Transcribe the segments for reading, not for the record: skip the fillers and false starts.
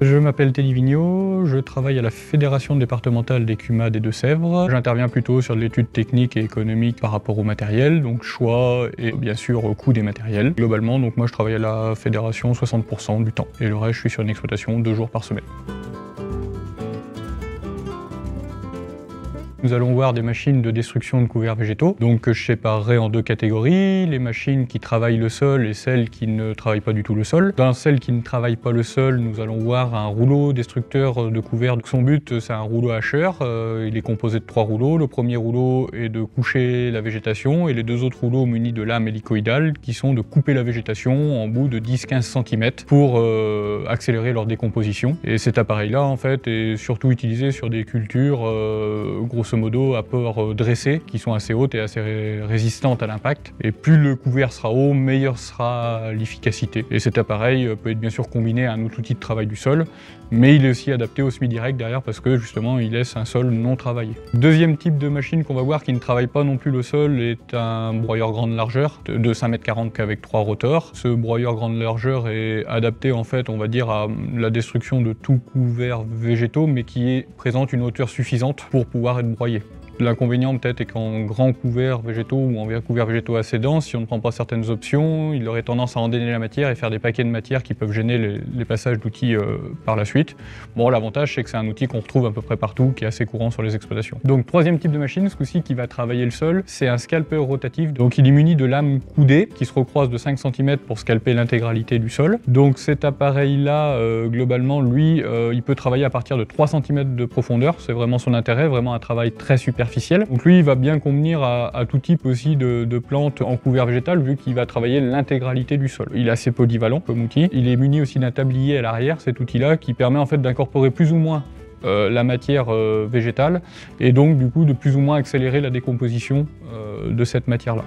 Je m'appelle Teddy Vigneault, je travaille à la Fédération départementale des CUMA des Deux-Sèvres. J'interviens plutôt sur de l'étude technique et économique par rapport au matériel, donc choix et bien sûr coût des matériels. Globalement, donc moi je travaille à la fédération 60% du temps et le reste je suis sur une exploitation 2 jours par semaine. Nous allons voir des machines de destruction de couverts végétaux, donc que je séparerai en 2 catégories, les machines qui travaillent le sol et celles qui ne travaillent pas du tout le sol. Dans celles qui ne travaillent pas le sol, nous allons voir un rouleau destructeur de couverts. Son but, c'est un rouleau hacheur, il est composé de 3 rouleaux. Le premier rouleau est de coucher la végétation et les 2 autres rouleaux munis de lames hélicoïdales qui sont de couper la végétation en bout de 10-15 cm pour accélérer leur décomposition. Et cet appareil-là, en fait, est surtout utilisé sur des cultures grosso modo à port dressé, qui sont assez hautes et assez résistantes à l'impact. Et plus le couvert sera haut, meilleure sera l'efficacité. Et cet appareil peut être bien sûr combiné à un autre outil de travail du sol, mais il est aussi adapté au semi-direct derrière parce que justement il laisse un sol non travaillé. Deuxième type de machine qu'on va voir qui ne travaille pas non plus le sol est un broyeur grande largeur de 5,40 m avec 3 rotors. Ce broyeur grande largeur est adapté en fait, on va dire, à la destruction de tout couvert végétaux, mais qui présente une hauteur suffisante pour pouvoir être broyé. L'inconvénient peut-être est qu'en grands couverts végétaux ou en couverts végétaux assez denses, si on ne prend pas certaines options, il aurait tendance à endainer la matière et faire des paquets de matière qui peuvent gêner les passages d'outils par la suite. Bon, l'avantage c'est que c'est un outil qu'on retrouve à peu près partout, qui est assez courant sur les exploitations. Donc troisième type de machine, ce coup-ci qui va travailler le sol, c'est un scalpeur rotatif. Donc il est muni de lames coudées qui se recroisent de 5 cm pour scalper l'intégralité du sol. Donc cet appareil-là, globalement, lui, il peut travailler à partir de 3 cm de profondeur. C'est vraiment son intérêt, vraiment un travail très superficiel. Donc lui, il va bien convenir à tout type aussi de plantes en couvert végétal, vu qu'il va travailler l'intégralité du sol. Il est assez polyvalent comme outil. Il est muni aussi d'un tablier à l'arrière, cet outil-là, qui permet en fait d'incorporer plus ou moins la matière végétale, et donc du coup de plus ou moins accélérer la décomposition de cette matière-là.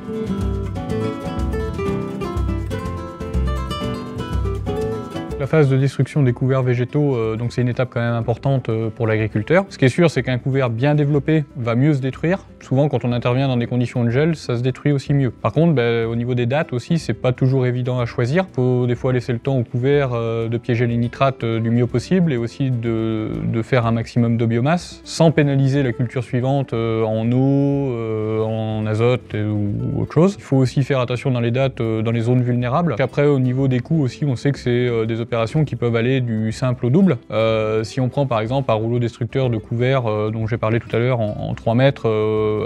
La phase de destruction des couverts végétaux, donc c'est une étape quand même importante pour l'agriculteur. Ce qui est sûr, c'est qu'un couvert bien développé va mieux se détruire. Souvent, quand on intervient dans des conditions de gel, ça se détruit aussi mieux. Par contre, au niveau des dates aussi, c'est pas toujours évident à choisir. Il faut des fois laisser le temps au couvert de piéger les nitrates du mieux possible et aussi de faire un maximum de biomasse sans pénaliser la culture suivante en eau, en azote ou autre chose. Il faut aussi faire attention dans les dates dans les zones vulnérables. Après, au niveau des coûts aussi, on sait que c'est des opérations qui peuvent aller du simple au double. Si on prend par exemple un rouleau destructeur de couvert dont j'ai parlé tout à l'heure en 3 mètres,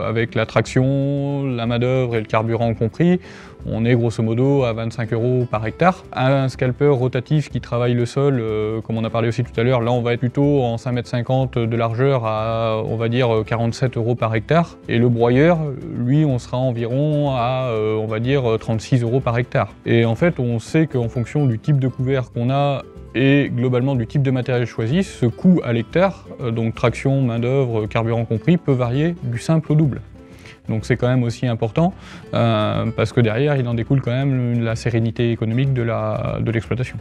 avec la traction, la main d'œuvre et le carburant compris, on est grosso modo à 25 € par hectare. Un scalpeur rotatif qui travaille le sol, comme on a parlé aussi tout à l'heure, là on va être plutôt en 5,50 m de largeur à, on va dire, 47 € par hectare. Et le broyeur, lui, on sera environ à, on va dire, 36 € par hectare. Et en fait, on sait qu'en fonction du type de couvert qu'on a et globalement du type de matériel choisi, ce coût à l'hectare, donc traction, main d'œuvre, carburant compris, peut varier du simple au double. Donc c'est quand même aussi important parce que derrière il en découle quand même la sérénité économique de l'exploitation.